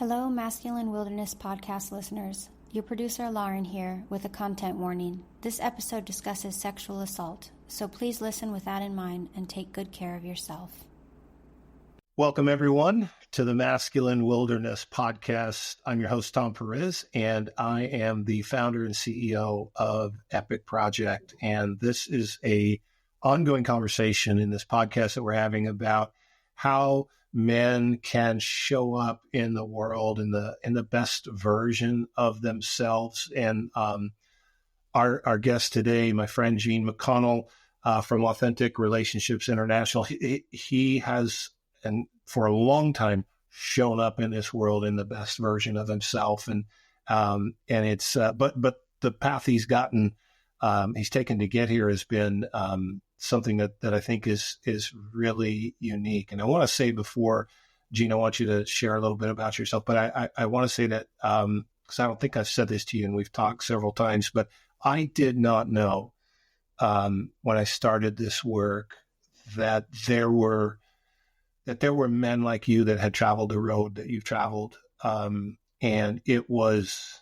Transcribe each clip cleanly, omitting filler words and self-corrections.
Hello, Masculine Wilderness podcast listeners. Your producer Lauren here with a content warning. This episode discusses sexual assault, so please listen with that in mind and take good care of yourself. Welcome, everyone, to the Masculine Wilderness podcast. I'm your host, Tom Perez, and I am the founder and CEO of Epic Project. And this is a ongoing conversation in this podcast that we're having about how men can show up in the world in the best version of themselves. And our guest today, my friend Gene McConnell from Authentic Relationships International, he has, and for a long time, shown up in this world in the best version of himself. And it's but the path he's taken to get here has been something that I think is really unique. And I want to say before, Gene, I want you to share a little bit about yourself, but I want to say that, because I don't think I've said this to you and we've talked several times, but I did not know when I started this work that there were men like you that had traveled the road that you've traveled. And it was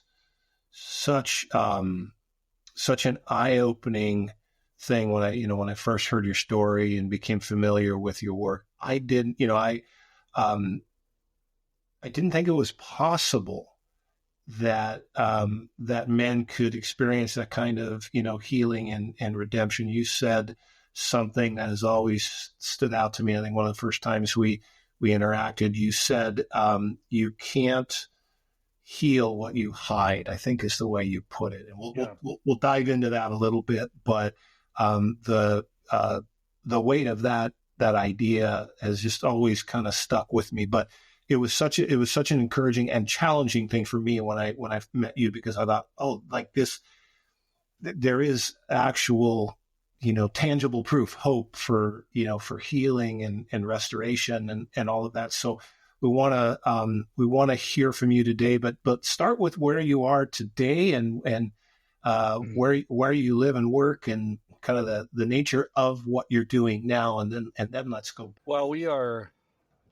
such an eye-opening thing when I first heard your story and became familiar with your work. I didn't think it was possible that men could experience that kind of, healing and redemption. You said something that has always stood out to me. I think one of the first times we interacted, you said, you can't heal what you hide, I think is the way you put it. And we'll dive into that a little bit, but the weight of that idea has just always kind of stuck with me. But it was such an encouraging and challenging thing for me when I met you, because I thought, like this, there is actual, tangible proof, hope for healing and restoration and all of that. So we want to hear from you today, but start with where you are today and where you live and work and kind of the nature of what you're doing now, and then let's go. Well, we are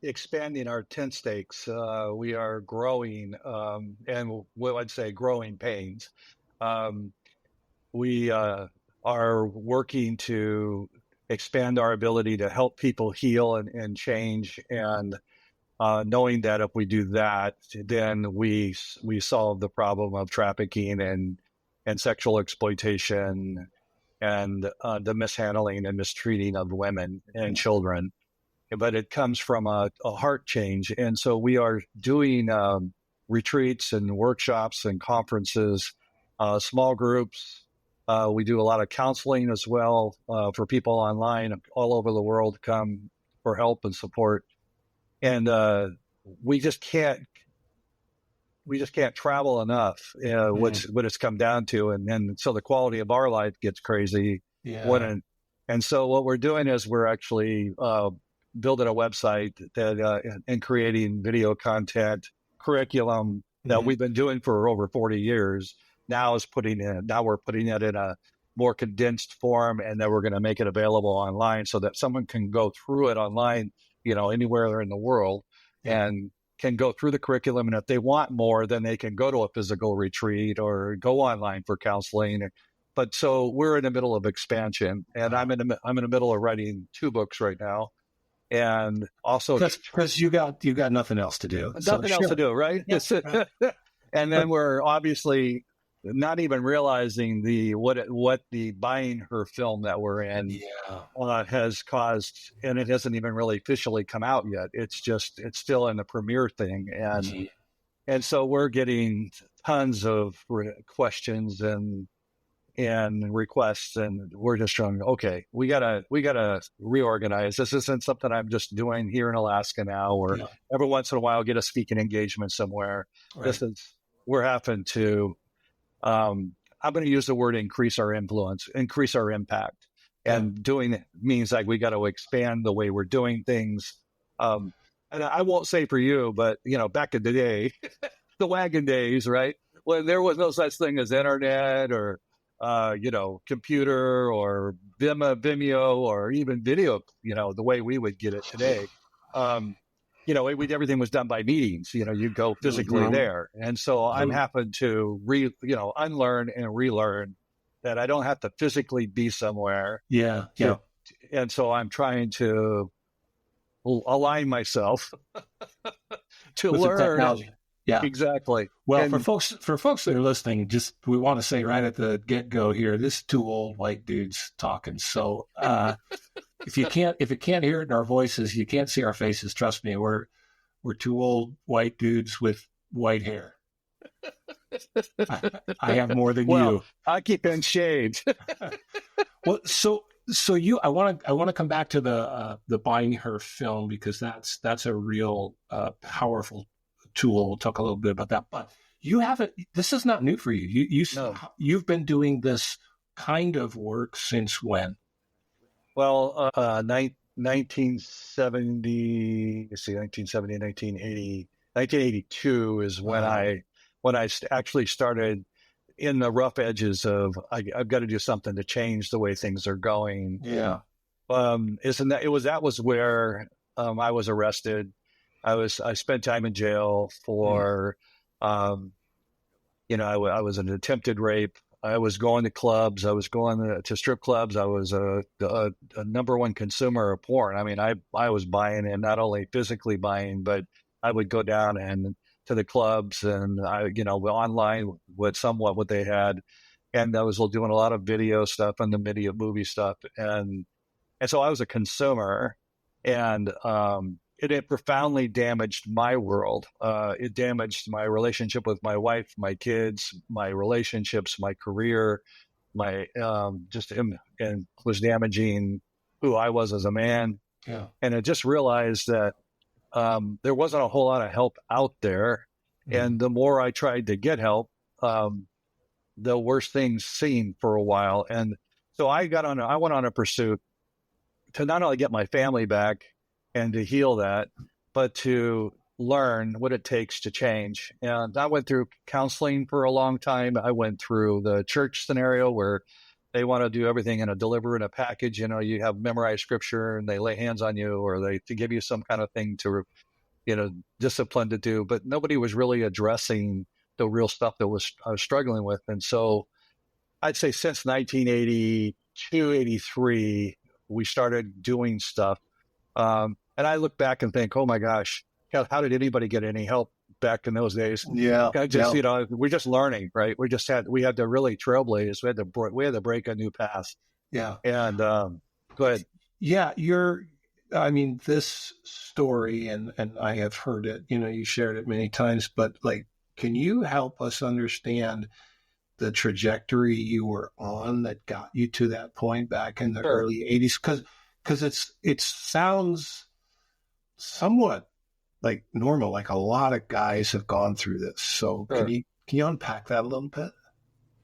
expanding our tent stakes. We are growing, and what I'd say growing pains. We are working to expand our ability to help people heal and change, and knowing that if we do that, then we solve the problem of trafficking and sexual exploitation and the mishandling and mistreating of women and children. But it comes from a heart change. And so we are doing retreats and workshops and conferences, small groups. We do a lot of counseling as well for people online all over the world to come for help and support. And we just can't travel enough, what it's come down to. And so the quality of our life gets crazy. Yeah. And so what we're doing is we're actually building a website and creating video content, curriculum that we've been doing for over 40 years. Now we're putting it in a more condensed form, and then we're going to make it available online so that someone can go through it online, anywhere they're in the world, and can go through the curriculum. And if they want more, then they can go to a physical retreat or go online for counseling. But so we're in the middle of expansion, and I'm in the middle of writing 2 books right now. And also because you got nothing else to do. Nothing else to do, right? Yeah, right. And then we're obviously not even realizing what the buying her film that we're in has caused, and it hasn't even really officially come out yet. It's still in the premiere thing, and so we're getting tons of questions and requests, and we're just trying. Okay, we gotta reorganize. This isn't something I'm just doing here in Alaska now, or every once in a while get a speaking engagement somewhere. Right. We're having to. I'm going to use the word increase our influence, increase our impact. And doing it means like we got to expand the way we're doing things. And I won't say for you, but, back in the day, the wagon days, right? When there was no such thing as internet or, computer or Vimeo or even video, the way we would get it today. everything was done by meetings. You go physically there. And so I'm having to unlearn and relearn that I don't have to physically be somewhere. Yeah. And so I'm trying to align myself to with learn. the technology. Yeah, exactly. Well, for folks that are listening, we want to say right at the get-go here, this is two old white dudes talking. So if you can't hear it in our voices, you can't see our faces. Trust me, we're two old white dudes with white hair. I have more than you. I keep in shade. Well, so I want to come back to the Buying Her film, because that's a real powerful tool. We'll talk a little bit about that. But this is not new for you. You've been doing this kind of work since when? Well, 1970, 1982 is when I actually started in the rough edges of I've got to do something to change the way things are going. Yeah. That was where I was arrested. I spent time in jail for I was an attempted rape. I was going to clubs. I was going to strip clubs. I was a number one consumer of porn. I mean, I was buying it, not only physically buying, but I would go down and to the clubs and online with what they had. And I was doing a lot of video stuff and the movie stuff. And so I was a consumer, and it profoundly damaged my world. It damaged my relationship with my wife, my kids, my relationships, my career, and was damaging who I was as a man. Yeah. And I just realized that there wasn't a whole lot of help out there. Mm-hmm. And the more I tried to get help, the worse things seemed for a while. And so I went on a pursuit to not only get my family back and to heal that, but to learn what it takes to change. And I went through counseling for a long time. I went through the church scenario where they want to do everything in a deliver in a package. You have memorized scripture and they lay hands on you, or to give you some kind of thing to, discipline to do. But nobody was really addressing the real stuff that I was struggling with. And so I'd say since 1982, 83, we started doing stuff. And I look back and think, oh my gosh, how did anybody get any help back in those days? Yeah. We're just learning, right? We had to really trailblaze. We had to break a new path. Yeah. And go ahead. Yeah. This story, and I have heard it, you shared it many times, but can you help us understand the trajectory you were on that got you to that point back in the early 80s? Because it sounds somewhat like normal, like a lot of guys have gone through this. So can you unpack that a little bit?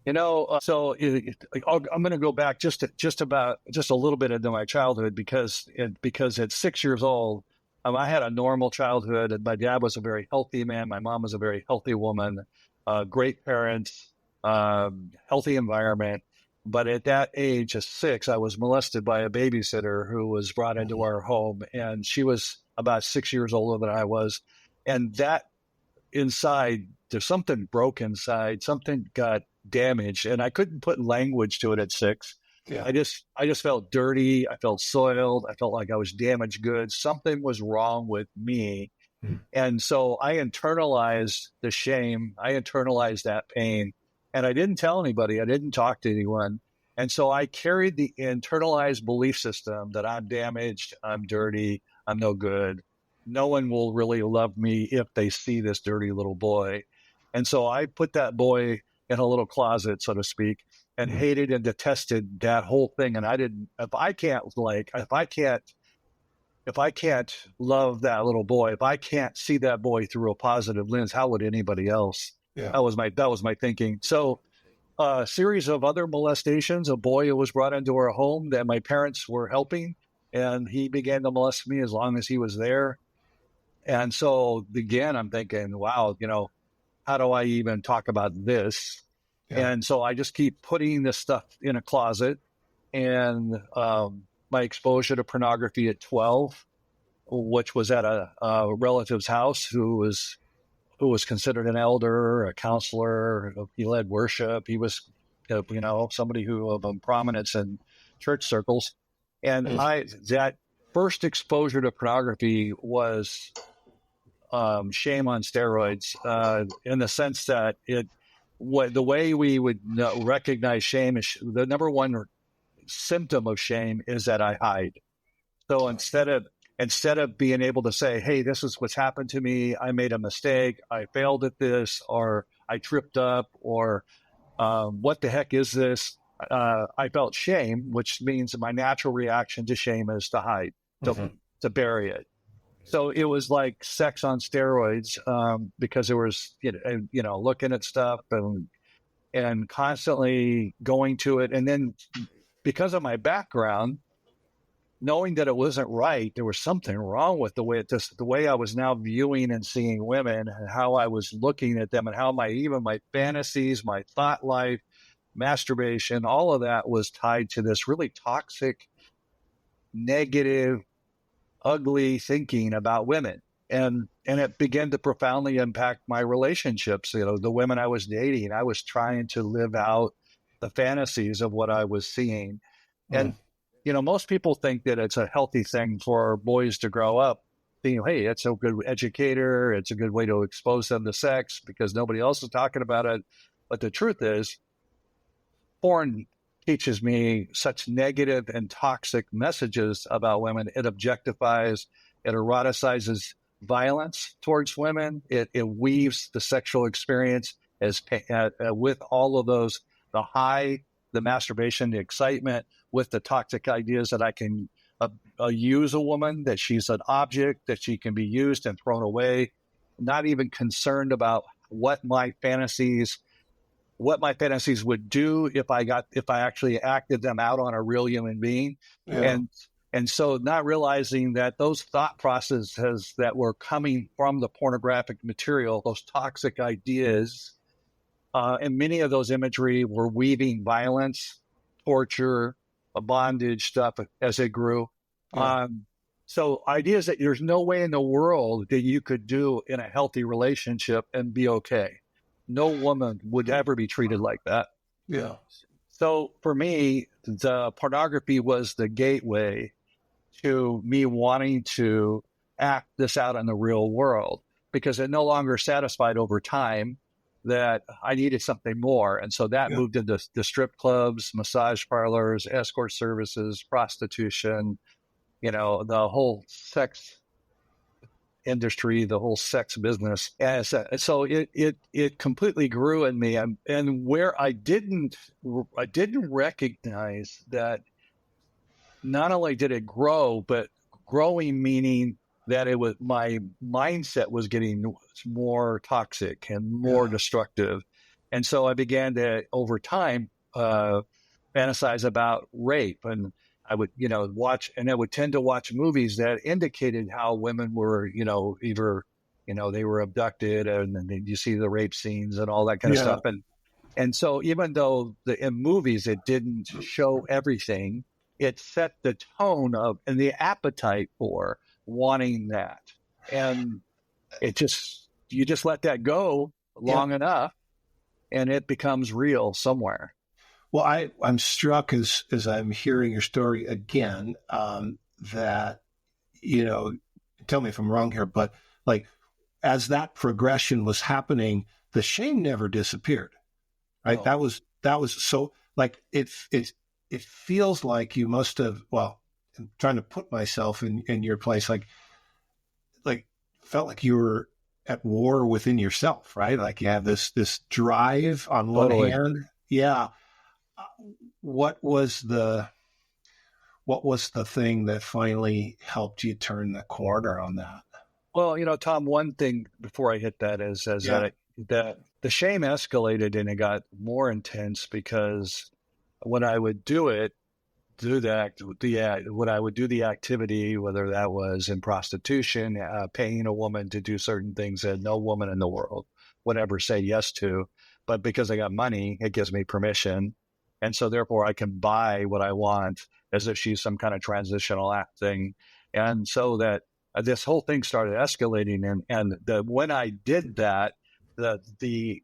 I'm going to go back just a little bit into my childhood because at 6 years old, I had a normal childhood. And my dad was a very healthy man. My mom was a very healthy woman, great parents, healthy environment. But at that age of 6, I was molested by a babysitter who was brought into our home, and she was about 6 years older than I was. And that inside, there's something broke inside, something got damaged, and I couldn't put language to it at 6. Yeah. I just felt dirty. I felt soiled. I felt like I was damaged goods. Something was wrong with me. And so I internalized the shame. I internalized that pain. And I didn't tell anybody. I didn't talk to anyone. And so I carried the internalized belief system that I'm damaged, I'm dirty, I'm no good. No one will really love me if they see this dirty little boy. And so I put that boy in a little closet, so to speak, and hated and detested that whole thing. And if I can't love that little boy, if I can't see that boy through a positive lens, how would anybody else? Yeah. That was my thinking. So a series of other molestations, a boy who was brought into our home that my parents were helping, and he began to molest me as long as he was there. And so again, I'm thinking, wow, how do I even talk about this? Yeah. And so I just keep putting this stuff in a closet. And my exposure to pornography at 12 which was at a relative's house who was considered an elder, a counselor. He led worship. He was, somebody who of prominence in church circles. And that first exposure to pornography was shame on steroids, in the sense that the way we would recognize shame is the number one symptom of shame is that I hide. So instead of being able to say, hey, this is what's happened to me, I made a mistake, I failed at this, or I tripped up, or what the heck is this? I felt shame, which means my natural reaction to shame is to hide, to bury it. So it was like sex on steroids, because there was, looking at stuff and constantly going to it. And then because of my background, knowing that it wasn't right, there was something wrong with the way I was now viewing and seeing women and how I was looking at them and how my fantasies, my thought life, masturbation, all of that was tied to this really toxic, negative, ugly thinking about women. And it began to profoundly impact my relationships. The women I was dating, I was trying to live out the fantasies of what I was seeing. And, most people think that it's a healthy thing for boys to grow up thinking, hey, it's a good educator. It's a good way to expose them to sex because nobody else is talking about it. But the truth is, porn teaches me such negative and toxic messages about women. It objectifies, it eroticizes violence towards women. It weaves the sexual experience with all of those, the high, the masturbation, the excitement, with the toxic ideas that I can use a woman, that she's an object, that she can be used and thrown away, not even concerned about what my fantasies would do if I actually acted them out on a real human being. Yeah. And so not realizing that those thought processes that were coming from the pornographic material, those toxic ideas, and many of those imagery were weaving violence, torture, bondage stuff as it grew. Yeah. So ideas that there's no way in the world that you could do in a healthy relationship and be okay. No woman would ever be treated like that. Yeah. So for me, the pornography was the gateway to me wanting to act this out in the real world, because it no longer satisfied over time that I needed something more. And so that moved into the strip clubs, massage parlors, escort services, prostitution, the whole sex industry, the whole sex business. And so it completely grew in me. And where I didn't recognize that not only did it grow, but growing meaning that it was, my mindset was getting more toxic and more destructive. And so I began to, over time, fantasize about rape. And I would, watch, and I would tend to watch movies that indicated how women were, either, they were abducted, and then you see the rape scenes and all that kind of stuff. And so even though in movies it didn't show everything, it set the tone of and the appetite for wanting that. And you just let that go long enough and it becomes real somewhere. Well, I'm struck as I'm hearing your story again, that, tell me if I'm wrong here, but like as that progression was happening, the shame never disappeared, right? Oh. That was so like, it feels like you must have, well, I'm trying to put myself in your place, like felt like you were at war within yourself, right? Like you have this drive on one hand. Yeah. What was the thing that finally helped you turn the corner on that? Well, Tom, one thing before I hit that is that the shame escalated and it got more intense because when I would when I would do the activity, whether that was in prostitution, paying a woman to do certain things that no woman in the world would ever say yes to, but because I got money, it gives me permission. And so therefore I can buy what I want as if she's some kind of transitional act thing. And so that this whole thing started escalating. And when I did that, the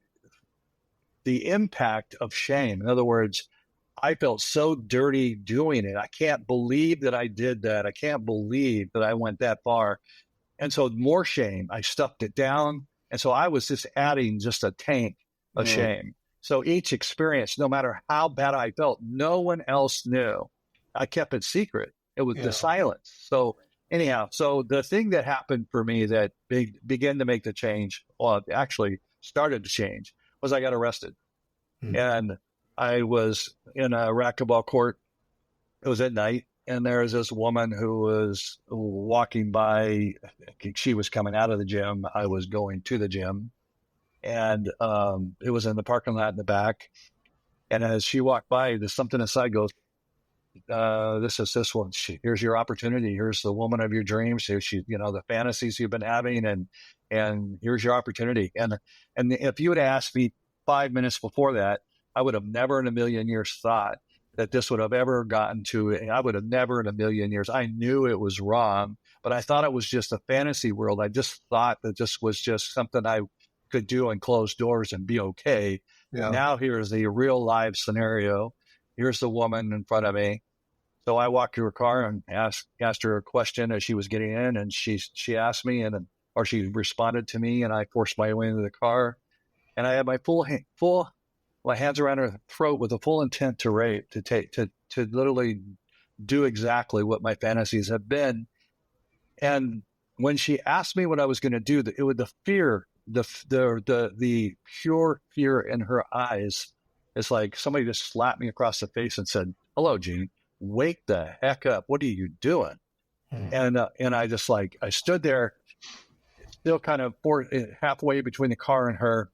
impact of shame, in other words, I felt so dirty doing it. I can't believe that I did that. I can't believe that I went that far. And so more shame, I stuffed it down. And so I was just adding just a tank of shame. So each experience, no matter how bad I felt, no one else knew. I kept it secret. It was the silence. So anyhow, so the thing that happened for me that began to make the change, well, actually started to change, was I got arrested. And I was in a racquetball court. It was at night. And there was this woman who was walking by. She was coming out of the gym. I was going to the gym. And it was in the parking lot in the back. And as she walked by, there's something inside goes, this is this one. Here's your opportunity. Here's the woman of your dreams. Here's the fantasies you've been having, and here's your opportunity. And if you had asked me 5 minutes before that, I would have never in a million years thought that this would have ever gotten to it. I would have never in a million years. I knew it was wrong, but I thought it was just a fantasy world. I just thought that this was just something I could do and close doors and be okay. Yeah. Now here's the real live scenario. Here's the woman in front of me. So I walked to her car and asked her a question as she was getting in, and she asked me, or she responded to me, and I forced my way into the car, and I had my my hands around her throat with a full intent to rape, to literally do exactly what my fantasies have been. And when she asked me what I was going to do, it was the fear, the pure fear in her eyes. It's like somebody just slapped me across the face and said, "Hello, Gene, wake the heck up. What are you doing?" And I just I stood there, still kind of halfway between the car and her.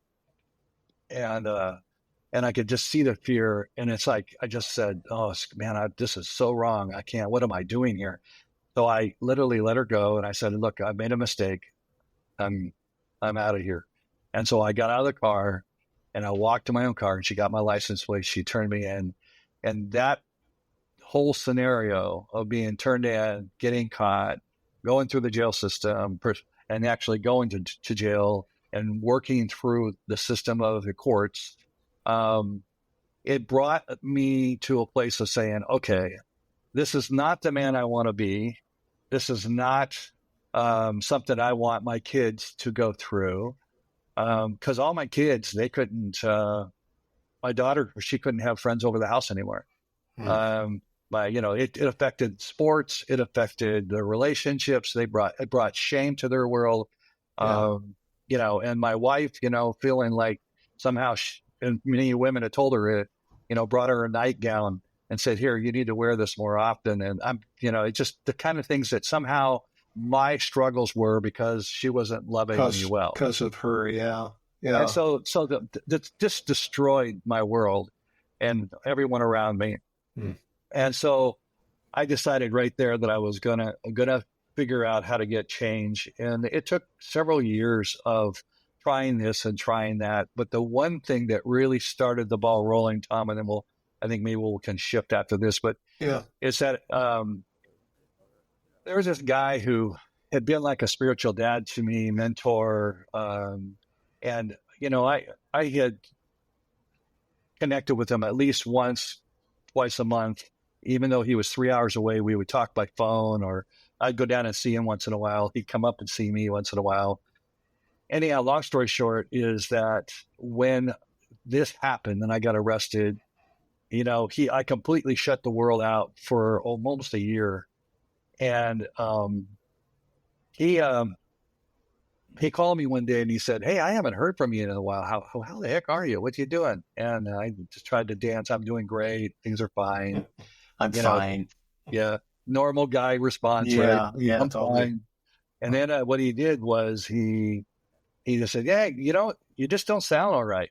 And I could just see the fear. And it's like, I just said, "Oh man, this is so wrong. I can't, what am I doing here?" So I literally let her go. And I said, "Look, I made a mistake. I'm out of here." And so I got out of the car and I walked to my own car, and she got my license plate. She turned me in, and that whole scenario of being turned in, getting caught, going through the jail system, and actually going to jail and working through the system of the courts, it brought me to a place of saying, okay, this is not the man I want to be. This is not something I want my kids to go through. Because all my kids, they couldn't, my daughter, she couldn't have friends over the house anymore. It affected sports. It affected their relationships. It brought shame to their world. And my wife, feeling like somehow and many women had told her it, brought her a nightgown and said, "Here, you need to wear this more often." And I'm, it's just the kind of things that somehow my struggles were because she wasn't loving me well. Because of her, yeah. And so that just destroyed my world and everyone around me. And so I decided right there that I was gonna figure out how to get change. And it took several years of trying this and trying that. But the one thing that really started the ball rolling, Tom, and then I think maybe we can shift after this, but is that there was this guy who had been like a spiritual dad to me, mentor. And, I had connected with him at least once, twice a month. Even though he was 3 hours away, we would talk by phone, or I'd go down and see him once in a while. He'd come up and see me once in a while. Anyhow, long story short is that when this happened and I got arrested, I completely shut the world out for almost a year. And he called me one day and he said, "Hey, I haven't heard from you in a while. How the heck are you? What you doing?" And I just tried to dance. "I'm doing great. Things are fine. I'm fine." Yeah. Normal guy response, right? Yeah, I'm totally fine. And then what he did was he just said, "Yeah, you just don't sound all right.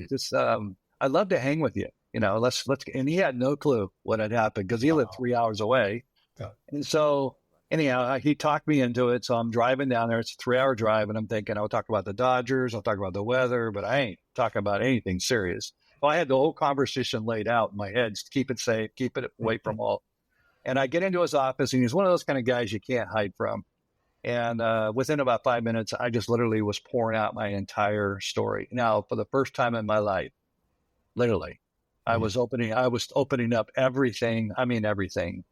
Just I'd love to hang with you. Let's." And he had no clue what had happened because he lived 3 hours away. Yeah. And so anyhow, he talked me into it. So I'm driving down there. It's a 3-hour drive, and I'm thinking I'll talk about the Dodgers, I'll talk about the weather, but I ain't talking about anything serious. Well, I had the whole conversation laid out in my head. Keep it safe, keep it away from all. And I get into his office, and he's one of those kind of guys you can't hide from. And within about 5 minutes, I just literally was pouring out my entire story. Now, for the first time in my life, literally, I was opening up everything. I mean, everything.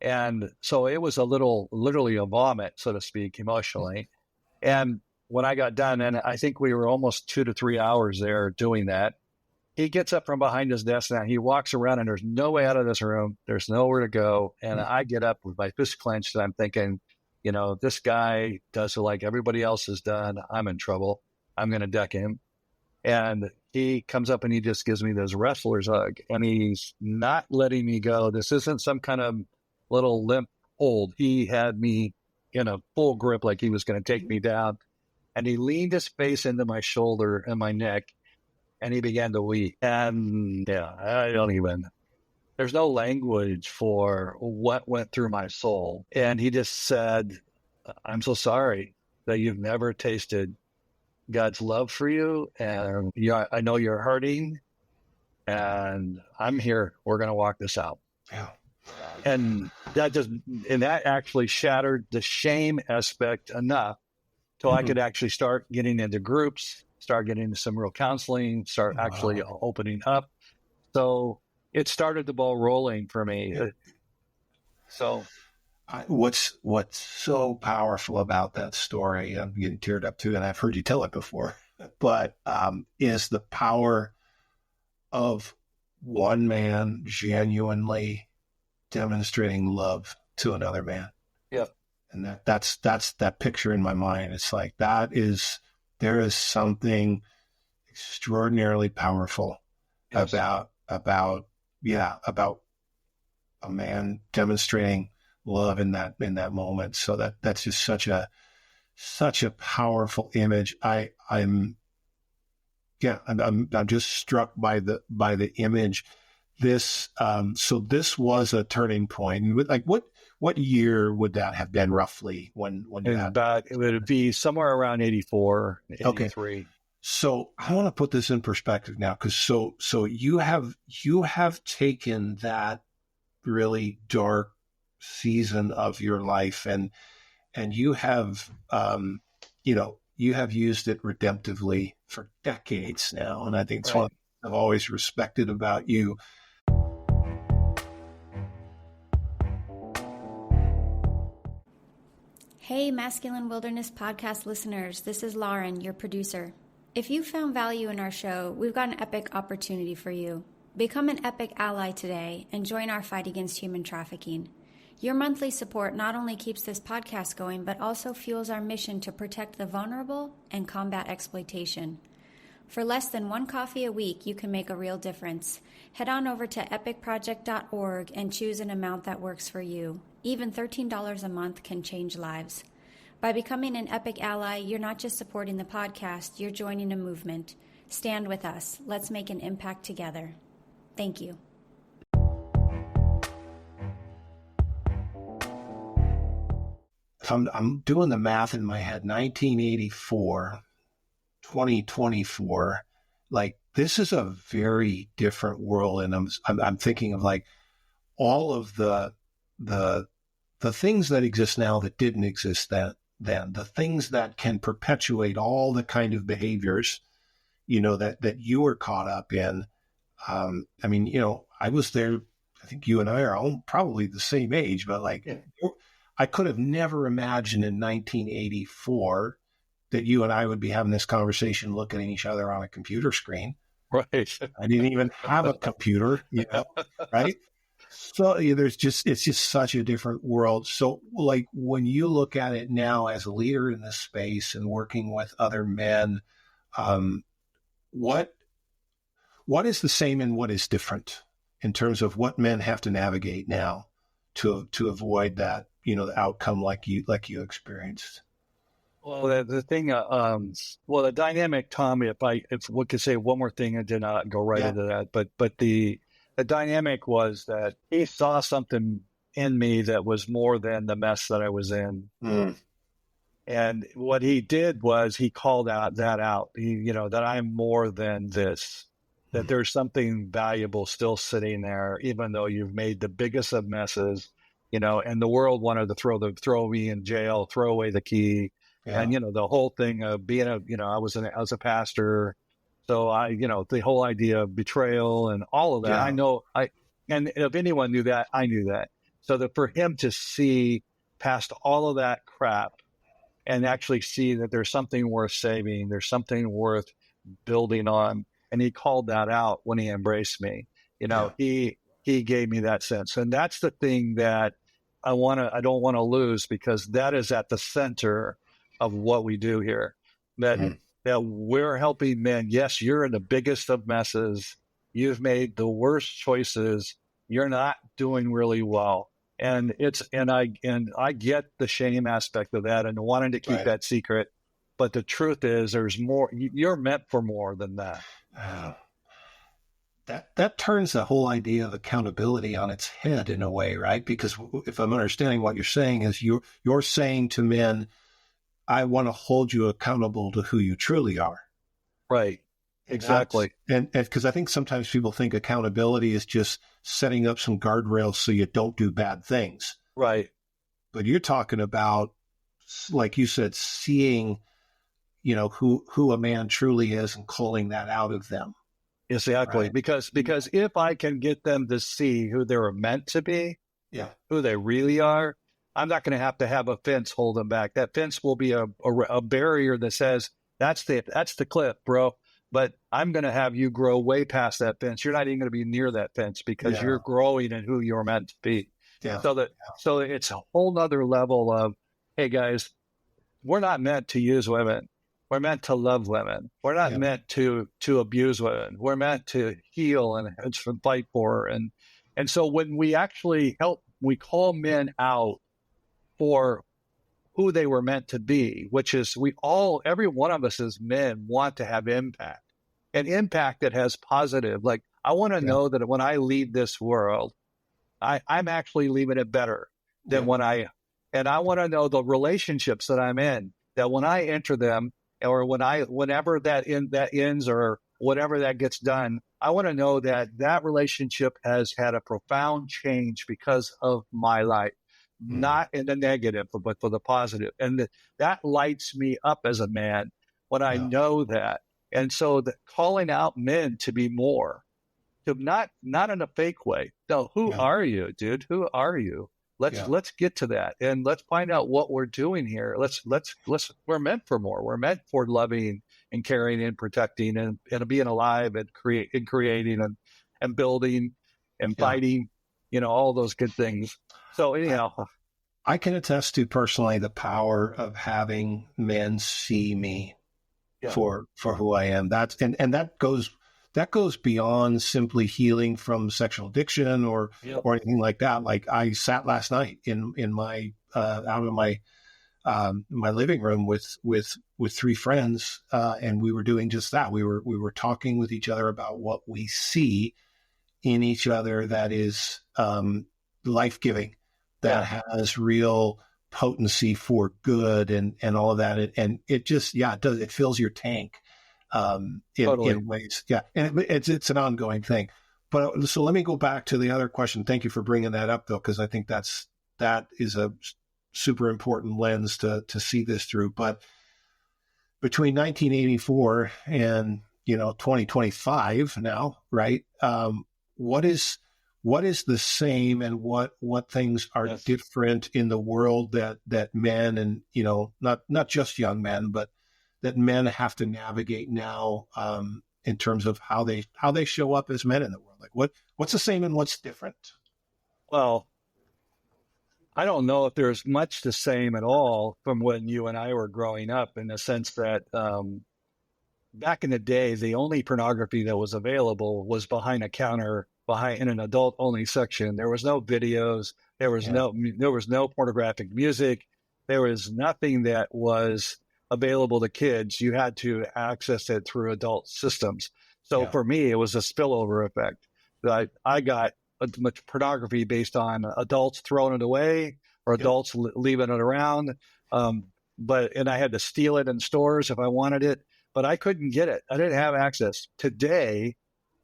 And so it was literally a vomit, so to speak, emotionally. And when I got done, and I think we were almost 2 to 3 hours there doing that, he gets up from behind his desk and he walks around, and there's no way out of this room. There's nowhere to go. And I get up with my fist clenched, and I'm thinking, this guy does it like everybody else has done. I'm in trouble. I'm going to deck him. And he comes up and he just gives me this wrestler's hug, and he's not letting me go. This isn't some kind of little limp hold. He had me in a full grip, like he was going to take me down. And he leaned his face into my shoulder and my neck, and he began to weep. And there's no language for what went through my soul. And he just said, I'm so sorry that you've never tasted God's love for you. And I know you're hurting, and I'm here. We're going to walk this out. Yeah. And that actually shattered the shame aspect enough till I could actually start getting into groups, start getting into some real counseling, start actually opening up. So it started the ball rolling for me. So what's so powerful about that story, I'm getting teared up too, and I've heard you tell it before, but is the power of one man genuinely demonstrating love to another man. Yeah. And that's that picture in my mind. It's like there is something extraordinarily powerful about a man demonstrating love in that moment. So that's just such a powerful image. I'm just struck by the image. This was a turning point. Like what year would that have been roughly when you had that? It would be somewhere around 84, 83. Okay. So I want to put this in perspective now, because so you have taken that really dark season of your life and you have you have used it redemptively for decades now, and I think it's one I've always respected about you. Hey, Masculine Wilderness Podcast listeners, this is Lauren, your producer. If you found value in our show, we've got an epic opportunity for you. Become an epic ally today and join our fight against human trafficking. Your monthly support not only keeps this podcast going, but also fuels our mission to protect the vulnerable and combat exploitation. For less than one coffee a week, you can make a real difference. Head on over to epicproject.org and choose an amount that works for you. Even $13 a month can change lives. By becoming an Epic ally, you're not just supporting the podcast, you're joining a movement. Stand with us. Let's make an impact together. Thank you. If I'm doing the math in my head, 1984, 2024, like this is a very different world. And I'm thinking of like all of the things that exist now that didn't exist then, the things that can perpetuate all the kind of behaviors, that you were caught up in. I was there. I think you and I are all probably the same age, but I could have never imagined in 1984 that you and I would be having this conversation looking at each other on a computer screen. Right. I didn't even have a computer, right? So it's just such a different world. So like when you look at it now as a leader in this space and working with other men, what is the same and what is different in terms of what men have to navigate now to avoid that, the outcome like you experienced? Well, the thing, the dynamic, Tom, if we could say one more thing, I did not go right into that, but the dynamic was that he saw something in me that was more than the mess that I was in. Mm. And what he did was he called that out, that I'm more than this, that there's something valuable still sitting there, even though you've made the biggest of messes, and the world wanted to throw me in jail, throw away the key. Yeah. And, the whole thing of being I was a pastor. So the whole idea of betrayal and all of that, and if anyone knew that, I knew that. So that for him to see past all of that crap and actually see that there's something worth saving, there's something worth building on. And he called that out when he embraced me. He gave me that sense. And that's the thing that I don't want to lose, because that is at the center of what we do here. That we're helping men. Yes, you're in the biggest of messes. You've made the worst choices. You're not doing really well. And I get the shame aspect of that and wanting to keep that secret. But the truth is, there's more. You're meant for more than that. That turns the whole idea of accountability on its head in a way, right? Because if I'm understanding what you're saying, is you're saying to men, I want to hold you accountable to who you truly are. Right. Exactly. And because I think sometimes people think accountability is just setting up some guardrails so you don't do bad things. Right. But you're talking about, like you said, seeing, who a man truly is and calling that out of them. Exactly. Right. Because if I can get them to see who they're meant to be, who they really are, I'm not going to have a fence hold them back. That fence will be a barrier that says, that's the cliff, bro. But I'm going to have you grow way past that fence. You're not even going to be near that fence because you're growing in who you're meant to be. Yeah. So it's a whole nother level of, hey guys, we're not meant to use women. We're meant to love women. We're not meant to abuse women. We're meant to heal and fight for. And so when we actually we call men out for who they were meant to be, which is every one of us as men want to have impact, an impact that has positive. Like, I want to know that when I leave this world, I'm actually leaving it better than and I want to know the relationships that I'm in, that when I enter them, or whenever that ends or whatever that gets done, I want to know that relationship has had a profound change because of my life. Not in the negative, but for the positive. And that lights me up as a man when I know that. And so calling out men to be more, to not in a fake way. No, who are you, dude? Who are you? Let's get to that, and let's find out what we're doing here. We're meant for more. We're meant for loving and caring and protecting and being alive and creating and building and fighting, all those good things. So anyhow, I can attest to personally the power of having men see me for who I am. And that goes beyond simply healing from sexual addiction or anything like that. Like, I sat last night in my out of my my living room with three friends, and we were doing just that. We were talking with each other about what we see in each other that is life-giving, that has real potency for good and all of that. And it just, it does. It fills your tank in ways. Yeah. And it's an ongoing thing. But so let me go back to the other question. Thank you for bringing that up, though, because I think that is a super important lens to see this through. But between 1984 and 2025 now, right? What is the same, and what things are different in the world that men and not just young men, but that men have to navigate now in terms of how they show up as men in the world? Like, what's the same and what's different? Well, I don't know if there's much the same at all from when you and I were growing up, in the sense that back in the day, the only pornography that was available was behind a counter, in an adult only section. There was no videos. There was no pornographic music. There was nothing that was available to kids. You had to access it through adult systems. So for me, it was a spillover effect. I got much pornography based on adults throwing it away or adults leaving it around. And I had to steal it in stores if I wanted it, but I couldn't get it. I didn't have access. Today,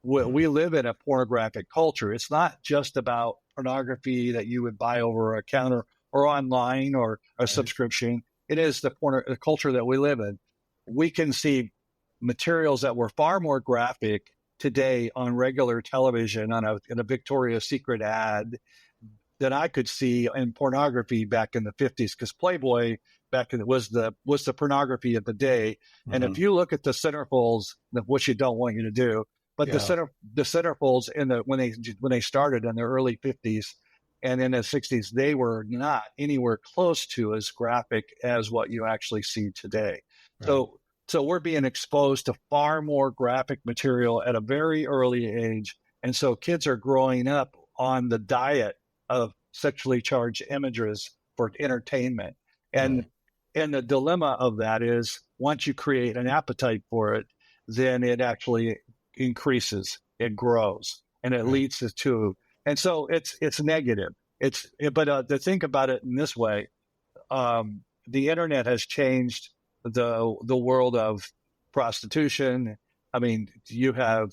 we live in a pornographic culture. It's not just about pornography that you would buy over a counter or online or a subscription. It is the culture that we live in. We can see materials that were far more graphic today on regular television in a Victoria's Secret ad than I could see in pornography back in the 50s, because Playboy back in was the pornography of the day. And if you look at the centerfolds, which you don't want you to do, but the centerfolds when they started in the early 50s and in the 60s, they were not anywhere close to as graphic as what you actually see today. Right. So we're being exposed to far more graphic material at a very early age. And so kids are growing up on the diet of sexually charged images for entertainment. And the dilemma of that is, once you create an appetite for it, then it actually increases, it grows, and it leads to, and so it's negative. But to think about it in this way, the internet has changed the world of prostitution. I mean, you have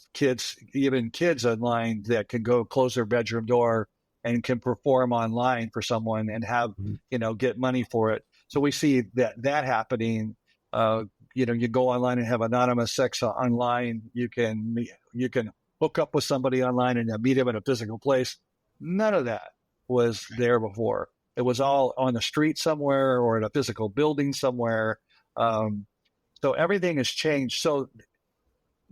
even kids online that can go close their bedroom door and can perform online for someone and have, get money for it. So we see that happening. You go online and have anonymous sex online. You can hook up with somebody online and meet them in a physical place. None of that was there before. It was all on the street somewhere or in a physical building somewhere. So everything has changed. So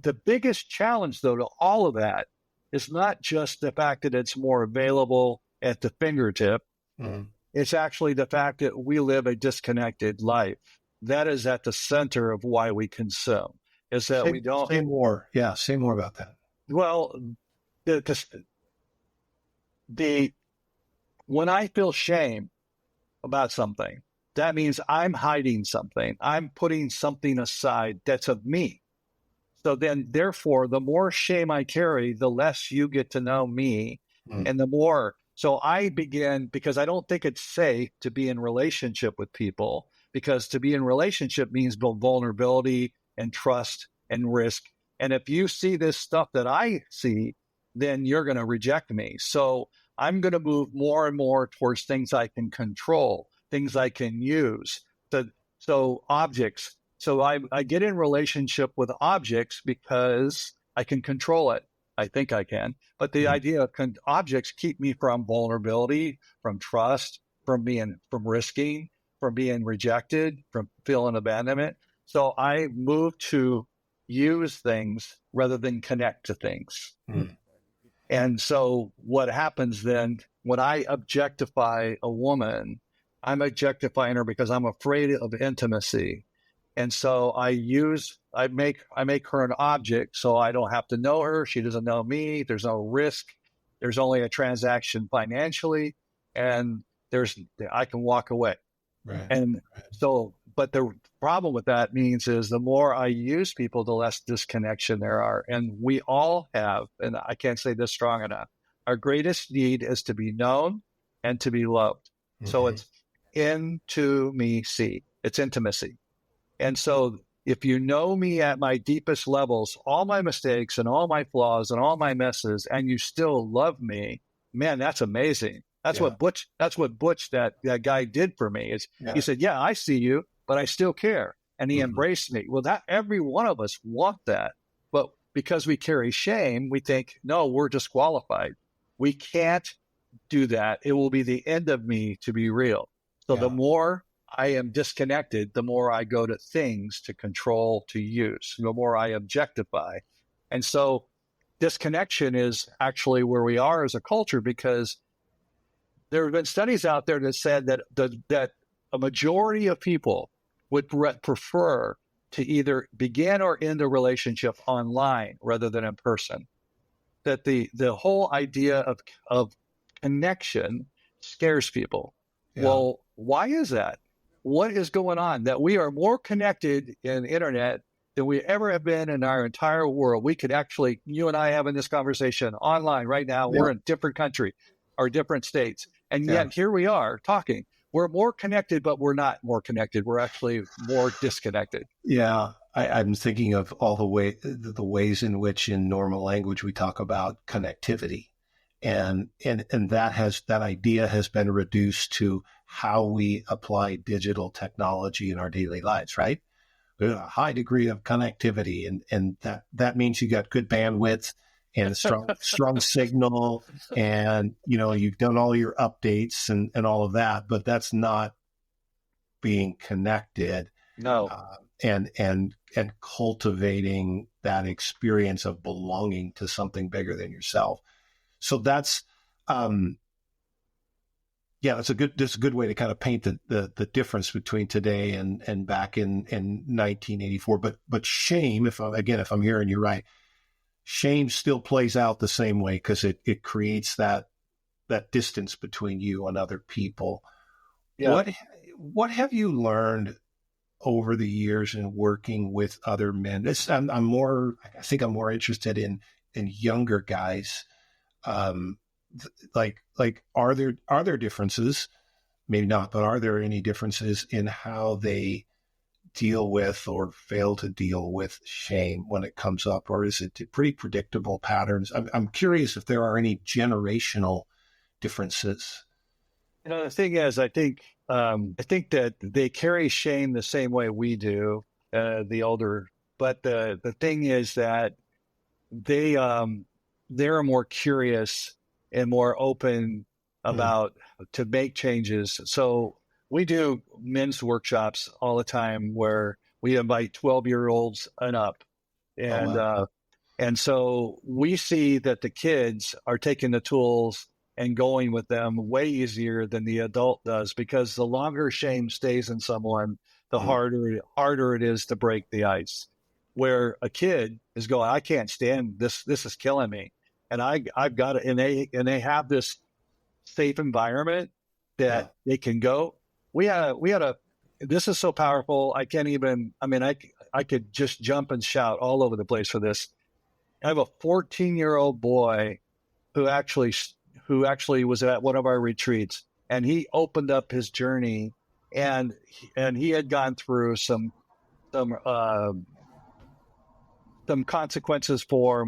the biggest challenge, though, to all of that is not just the fact that it's more available at the fingertip. It's actually the fact that we live a disconnected life. That is at the center of why we consume. Is that we don't say more? Yeah, say more about that. Well, when I feel shame about something, that means I'm hiding something. I'm putting something aside that's of me. So then, therefore, the more shame I carry, the less you get to know me, and the more. So I begin, because I don't think it's safe to be in relationship with people, because to be in relationship means both vulnerability and trust and risk. And if you see this stuff that I see, then you're going to reject me. So I'm going to move more and more towards things I can control, things I can use. So objects. So I get in relationship with objects because I can control it. I think I can. But the idea of objects keep me from vulnerability, from trust, from risking, from being rejected, from feeling abandonment. So I move to use things rather than connect to things. And so what happens then, when I objectify a woman, I'm objectifying her because I'm afraid of intimacy. And so I make her an object, so I don't have to know her. She doesn't know me. There's no risk. There's only a transaction financially, and I can walk away. Right. And so, but the problem with that means is the more I use people, the less disconnection there are. And we all have, and I can't say this strong enough, our greatest need is to be known and to be loved. So it's intimacy. It's intimacy. And so if you know me at my deepest levels, all my mistakes and all my flaws and all my messes, and you still love me, man, that's amazing. That's what Butch, that guy did for me. He said, yeah, I see you, but I still care. And he embraced me. Well, that every one of us want that. But because we carry shame, we think, no, we're disqualified. We can't do that. It will be the end of me to be real. So the more I am disconnected, the more I go to things to control, to use, the more I objectify. And so disconnection is actually where we are as a culture, because there have been studies out there that said that that a majority of people would prefer to either begin or end a relationship online rather than in person. That the whole idea of connection scares people. Yeah. Well, why is that? What is going on? That we are more connected in the internet than we ever have been in our entire world. We could actually, you and I having this conversation online right now, we're in a different country or different states. And yet here we are talking. We're more connected, but we're not more connected. We're actually more disconnected. Yeah. I'm thinking of all the ways in which in normal language we talk about connectivity, and that idea has been reduced to how we apply digital technology in our daily lives, right? A high degree of connectivity, and that means you got good bandwidth and strong signal, and you've done all your updates and all of that, but that's not being connected. No. And cultivating that experience of belonging to something bigger than yourself. So that's that's a good way to kind of paint the difference between today and back in 1984. But shame, if I'm hearing you right, shame still plays out the same way, because it creates that distance between you and other people. Yeah. What have you learned over the years in working with other men? I think I'm more interested in younger guys. Like are there differences? Maybe not, but are there any differences in how they deal with or fail to deal with shame when it comes up, or is it pretty predictable patterns? I'm curious if there are any generational differences. The thing is, I think that they carry shame the same way we do, the older. But the thing is that they're more curious and more open about to make changes. So we do men's workshops all the time where we invite 12-year-olds and up, and so we see that the kids are taking the tools and going with them way easier than the adult does, because the longer shame stays in someone, the harder it is to break the ice. Where a kid is going, I can't stand this. This is killing me, and I've got it. And they have this safe environment that they can go. We had a. This is so powerful. I can't even. I mean, I could just jump and shout all over the place for this. I have a 14-year-old boy who actually was at one of our retreats, and he opened up his journey, and he had gone through some consequences for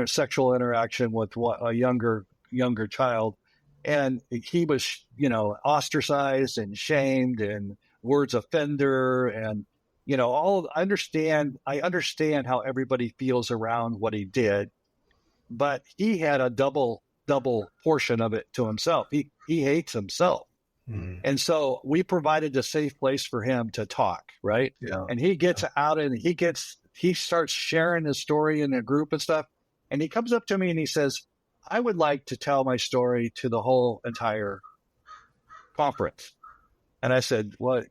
sexual interaction with a younger child, and he was ostracized and shamed and words offender, and I understand how everybody feels around what he did, but he had a double portion of it to himself. He hates himself. Mm-hmm. And so we provided a safe place for him to talk, right? Yeah. And he gets out and he starts sharing his story in a group and stuff. And he comes up to me and he says, I would like to tell my story to the whole entire conference. And I said, well,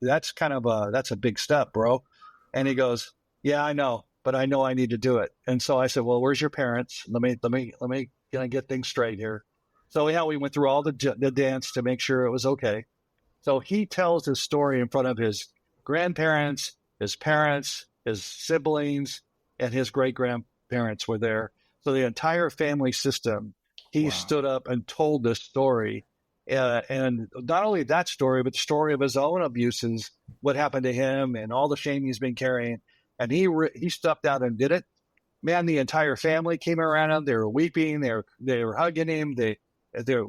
that's that's a big step, bro. And he goes, yeah, I know, but I know I need to do it. And so I said, well, where's your parents? Let me get things straight here. So we went through all the dance to make sure it was okay. So he tells his story in front of his grandparents, his parents, his siblings, and his great-grandparents were there. So the entire family system, he stood up and told this story. And not only that story, but the story of his own abuses, what happened to him and all the shame he's been carrying. And he stepped out and did it. Man, the entire family came around him. They were weeping. They were hugging him.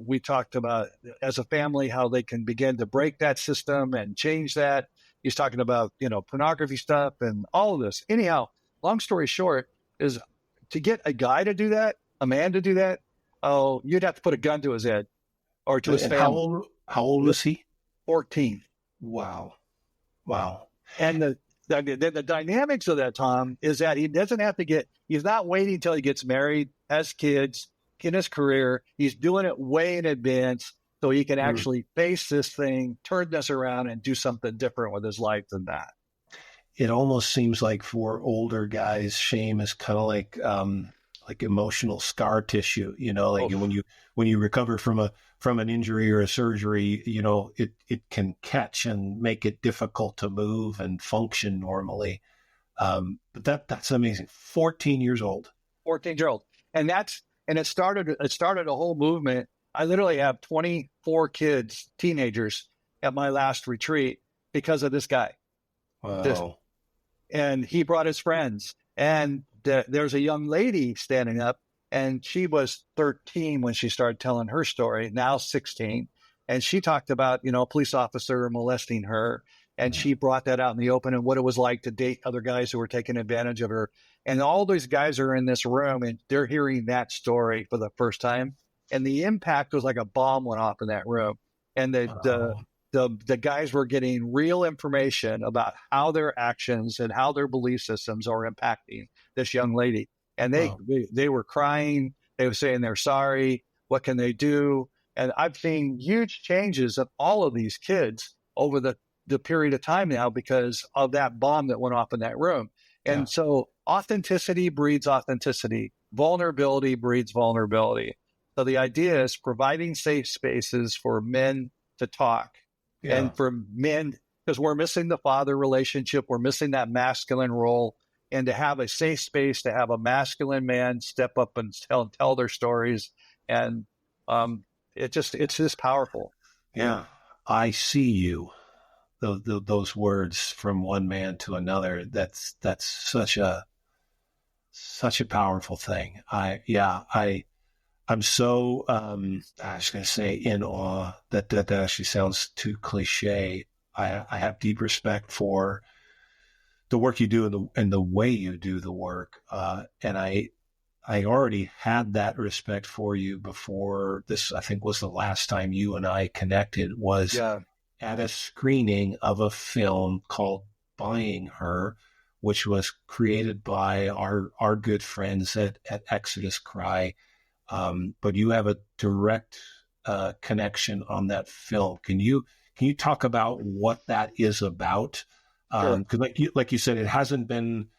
We talked about as a family how they can begin to break that system and change that. He's talking about pornography stuff and all of this. Anyhow, long story short is to get a guy to do that, a man to do that. Oh, you'd have to put a gun to his head or to his family. How old was he? 14. Wow. And the dynamics of that, Tom, is that he doesn't have to he's not waiting until he gets married, has kids, in his career. He's doing it way in advance so he can actually face this thing, turn this around, and do something different with his life than that. It almost seems like for older guys, shame is kind of like emotional scar tissue, when you recover from an injury or a surgery, it can catch and make it difficult to move and function normally. But that's amazing. 14 years old. 14-year-old. And it started a whole movement. I literally have 24 kids, teenagers at my last retreat because of this guy. Wow. and he brought his friends. And there's a young lady standing up, and she was 13 when she started telling her story, now 16. And she talked about, a police officer molesting her. And she brought that out in the open and what it was like to date other guys who were taking advantage of her. And all these guys are in this room and they're hearing that story for the first time. And the impact was like a bomb went off in that room. And the guys were getting real information about how their actions and how their belief systems are impacting this young lady. And they were crying. They were saying they're sorry. What can they do? And I've seen huge changes of all of these kids over the period of time now because of that bomb that went off in that room. And so authenticity breeds authenticity. Vulnerability breeds vulnerability. So the idea is providing safe spaces for men to talk and for men, because we're missing the father relationship. We're missing that masculine role. And to have a safe space, to have a masculine man step up and tell their stories. And it's just powerful. Yeah. I see you. Those words from one man to another. That's such a powerful thing. I'm so, I was going to say in awe that actually sounds too cliche. I have deep respect for the work you do and the way you do the work. And I already had that respect for you before this, I think was the last time you and I connected was at a screening of a film called Buying Her, which was created by our good friends at Exodus Cry. But you have a direct connection on that film. Can you talk about what that is about? Because like you said, it hasn't been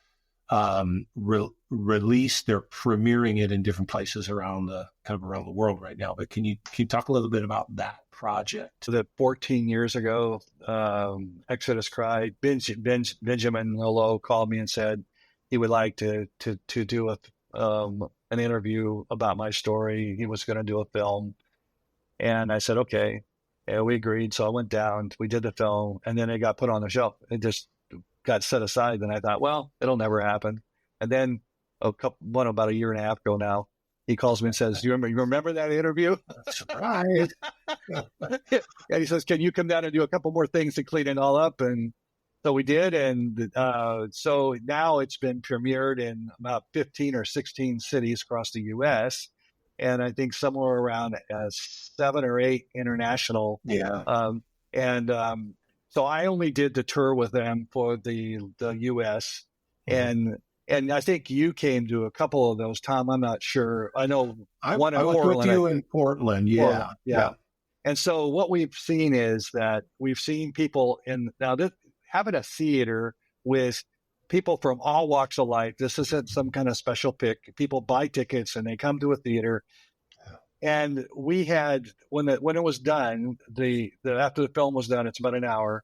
released. They're premiering it in different places around the world right now. But can you talk a little bit about that project? So that 14 years ago, Exodus Cry, Benjamin Lolo called me and said he would like to do an interview about my story. He was going to do a film. And I said, okay. And we agreed. So I went down, we did the film, and then it got put on the shelf. It just got set aside. And I thought, well, it'll never happen. And then about a year and a half ago now, he calls me and says, you remember that interview? Surprise. And he says, can you come down and do a couple more things to clean it all up? And so we did. And so now it's been premiered in about 15 or 16 cities across the U.S. And I think somewhere around 7 or 8 international. Yeah. So I only did the tour with them for the U.S. And I think you came to a couple of those, Tom. I'm not sure. I know one in Portland. I was with you in Portland. Yeah. Yeah. And so what we've seen is that we've seen people having a theater with people from all walks of life. This isn't some kind of special pick. People buy tickets and they come to a theater. And we had, when it was done, after the film was done, it's about an hour,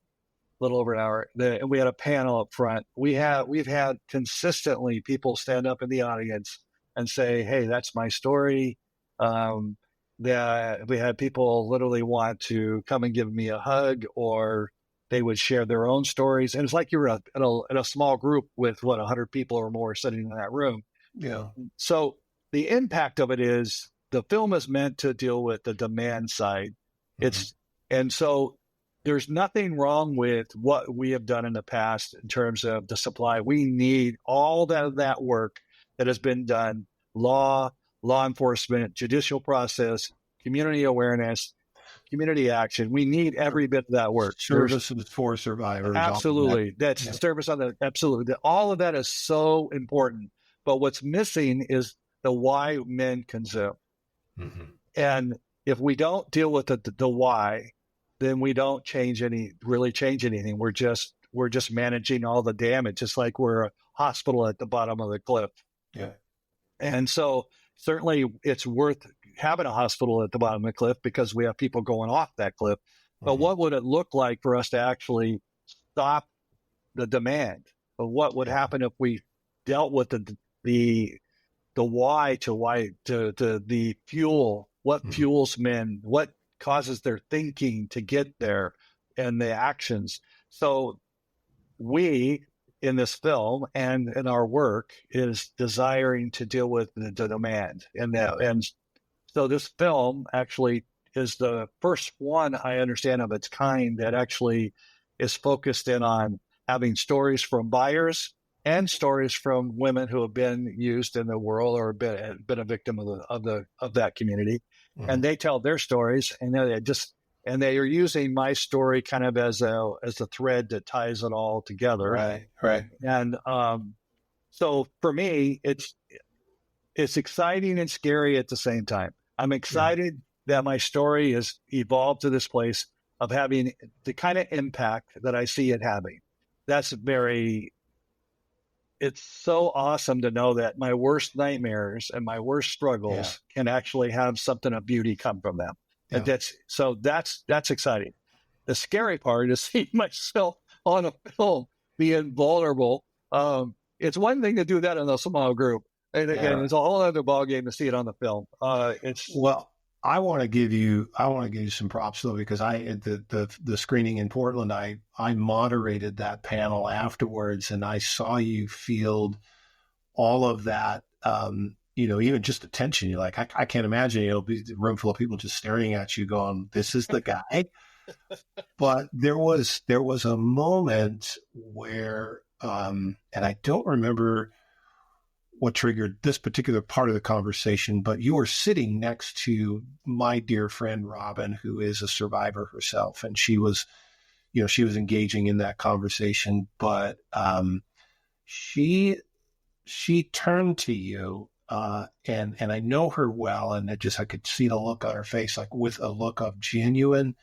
a little over an hour. We had a panel up front. We've had consistently people stand up in the audience and say, "Hey, that's my story." We had people literally want to come and give me a hug, or they would share their own stories. And it's like you were in a small group with 100 people or more sitting in that room. Yeah. So the impact of it is the film is meant to deal with the demand side. And so there's nothing wrong with what we have done in the past in terms of the supply. We need all that work that has been done, law enforcement, judicial process, community awareness, community action. We need every bit of that work. Services for survivors. Absolutely. Service on the, absolutely. All of that is so important. But what's missing is the why men consume. Mm-hmm. And if we don't deal with the why, then we don't really change anything. We're just managing all the damage. It's like we're a hospital at the bottom of the cliff. Yeah. And so certainly it's worth having a hospital at the bottom of the cliff because we have people going off that cliff. But what would it look like for us to actually stop the demand? But what would happen if we dealt with the why to the fuel? What fuels men? What causes their thinking to get there and the actions? So in this film and in our work is desiring to deal with the demand. And so this film actually is the first one I understand of its kind that actually is focused in on having stories from buyers and stories from women who have been used in the world or been a victim of that community. Mm-hmm. And they tell their stories, and they are using my story kind of as a thread that ties it all together. Right. And so for me, it's exciting and scary at the same time. I'm excited that my story has evolved to this place of having the kind of impact that I see it having. It's so awesome to know that my worst nightmares and my worst struggles can actually have something of beauty come from them. Yeah. And that's exciting. The scary part is seeing myself on a film being vulnerable. It's one thing to do that in a small group. And again, it's a whole other ballgame to see it on the film. I want to give you some props though, because the screening in Portland, I moderated that panel afterwards, and I saw you field all of that. Even just attention. You're like, I can't imagine it'll be a room full of people just staring at you, going, "This is the guy." But there was a moment where, and I don't remember what triggered this particular part of the conversation, but you were sitting next to my dear friend Robin, who is a survivor herself, and she was engaging in that conversation, but she turned to you, and I know her well, and I could see the look on her face, like with a look of genuine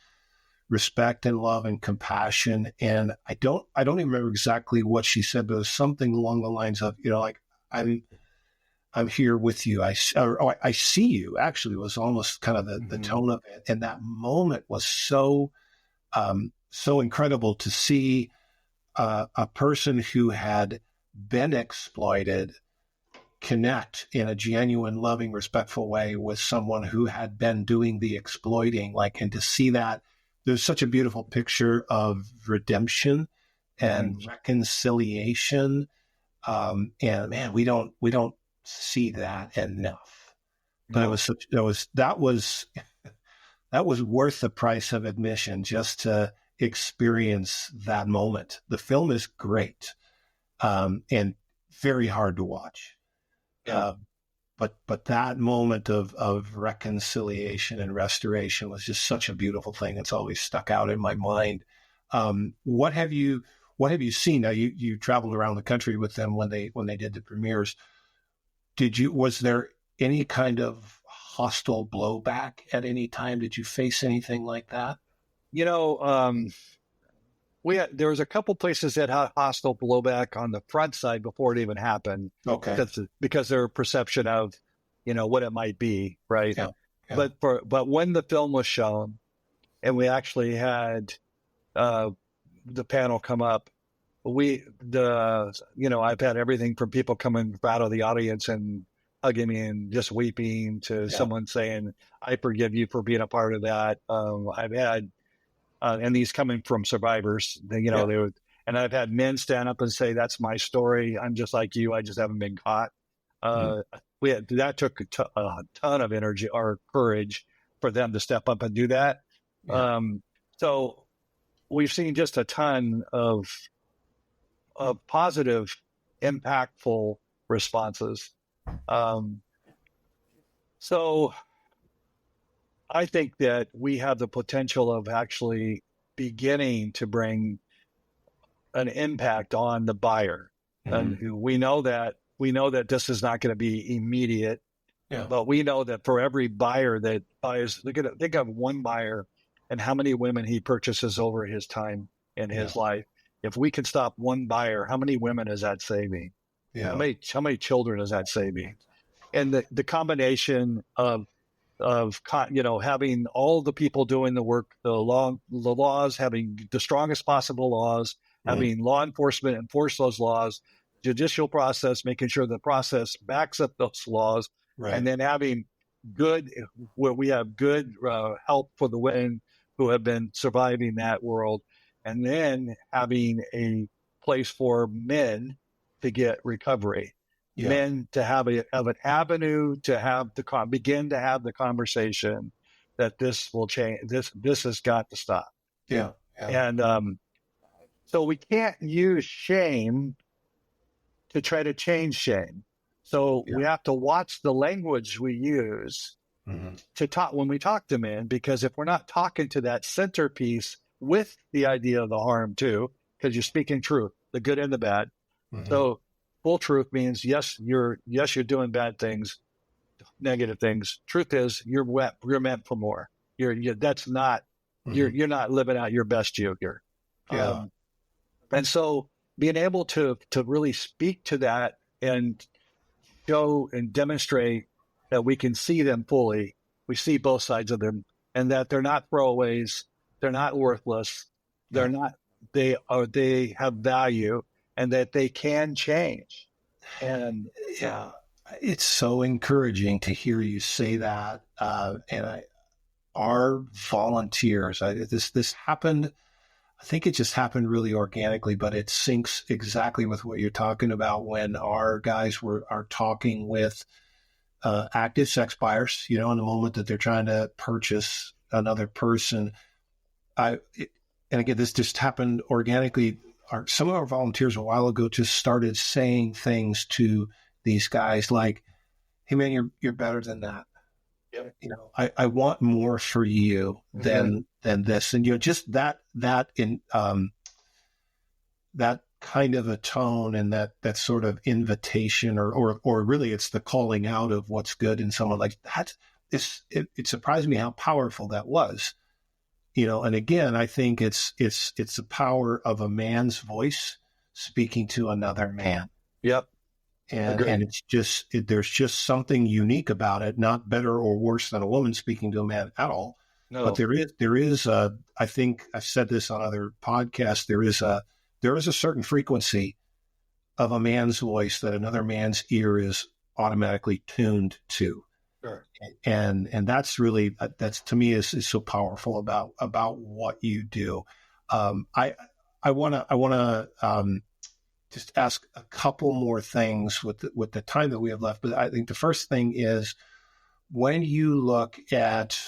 respect and love and compassion. And I don't even remember exactly what she said, but it was something along the lines of, like, I'm here with you. I see you, actually, was almost kind of the tone of it. And that moment was so incredible to see a person who had been exploited connect in a genuine, loving, respectful way with someone who had been doing the exploiting. And to see that, there's such a beautiful picture of redemption and reconciliation. And man, we don't see that enough. But that was worth the price of admission just to experience that moment. The film is great, and very hard to watch. But that moment of reconciliation and restoration was just such a beautiful thing. It's always stuck out in my mind. What have you seen? Now you traveled around the country with them when they did the premieres. Was there any kind of hostile blowback at any time? Did you face anything like that? There was a couple places that had hostile blowback on the front side before it even happened. Okay. Because their perception of, what it might be, right? Yeah. But when the film was shown, and we actually had the panel come up, I've had everything from people coming out of the audience and hugging me and just weeping to someone saying, "I forgive you for being a part of that." I've had, and these coming from survivors, and I've had men stand up and say, "That's my story. I'm just like you. I just haven't been caught." That took a ton of energy or courage for them to step up and do that. Yeah. So we've seen just a ton of positive, impactful responses. So I think that we have the potential of actually beginning to bring an impact on the buyer. And we know that this is not going to be immediate, but we know that for every buyer that buys, think of one buyer and how many women he purchases over his time in his life. If we can stop one buyer, how many women is that saving? Yeah. How many children is that saving? And the combination of having all the people doing the work, the laws, having the strongest possible laws, having law enforcement enforce those laws, judicial process, making sure the process backs up those laws, and then having where we have good help for the women who have been surviving that world, and then having a place for men to get recovery, men to have an avenue to begin to have the conversation that this will change. This has got to stop. And so we can't use shame to try to change shame. So we have to watch the language we use to talk when we talk to men, because if we're not talking to that centerpiece with the idea of the harm too, because you're speaking truth, the good and the bad. So full truth means yes, you're doing bad things, negative things. Truth is you're meant for more. You're not living out your best you here. And so being able to really speak to that and show and demonstrate that we can see them fully. We see both sides of them, and that they're not throwaways. They're not worthless. They're not, they have value, and that they can change. And it's so encouraging to hear you say that. Our volunteers, this happened, I think it just happened really organically, but it syncs exactly with what you're talking about when our guys are talking with active sex buyers, in the moment that they're trying to purchase another person. And again, this just happened organically. Some of our volunteers a while ago just started saying things to these guys like, "Hey man, you're better than that. I want more for you than this." And just that in that kind of a tone and that sort of invitation or really it's the calling out of what's good in someone like that. It surprised me how powerful that was. And again, I think it's the power of a man's voice speaking to another man. And it's just, there's just something unique about it, not better or worse than a woman speaking to a man at all. No. But there is I think I've said this on other podcasts, there is a certain frequency of a man's voice that another man's ear is automatically tuned to. Sure. And that's really, that's to me is so powerful about what you do. I want to just ask a couple more things with the time that we have left. But I think the first thing is when you look at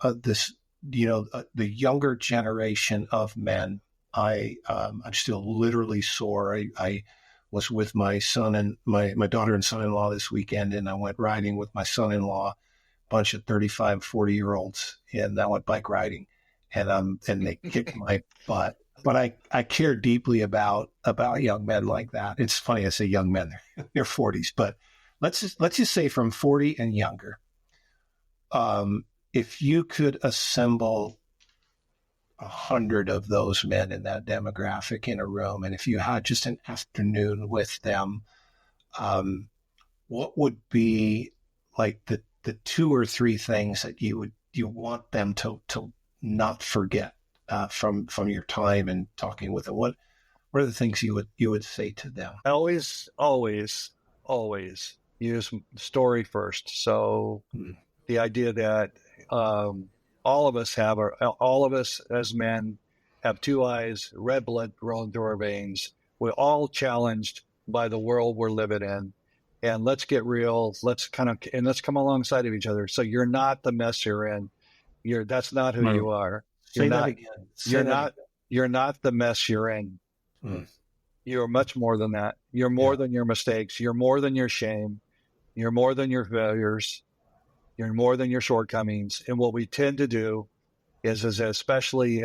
this, the younger generation of men, I'm still literally sore. I was with my son and my daughter and son-in-law this weekend, and I went riding with my son-in-law, a bunch of 35, 40-year-olds, and I went bike riding, and they kicked my butt. But I care deeply about young men like that. It's funny I say young men; they're 40s, but let's just say from 40 and younger. If you could assemble 100 of those men in that demographic in a room, and if you had just an afternoon with them, what would be like the 2 or 3 things that you want them to not forget from your time and talking with them? What are the things you would say to them? Always use story first. So the idea that all of us as men have 2 eyes, red blood rolling through our veins. We're all challenged by the world we're living in. And let's get real. Let's come alongside of each other. So you're not the mess you're in. That's not who you are. You're not the mess you're in. You're much more than that. You're more than your mistakes. You're more than your shame. You're more than your failures. You're more than your shortcomings. And what we tend to do is especially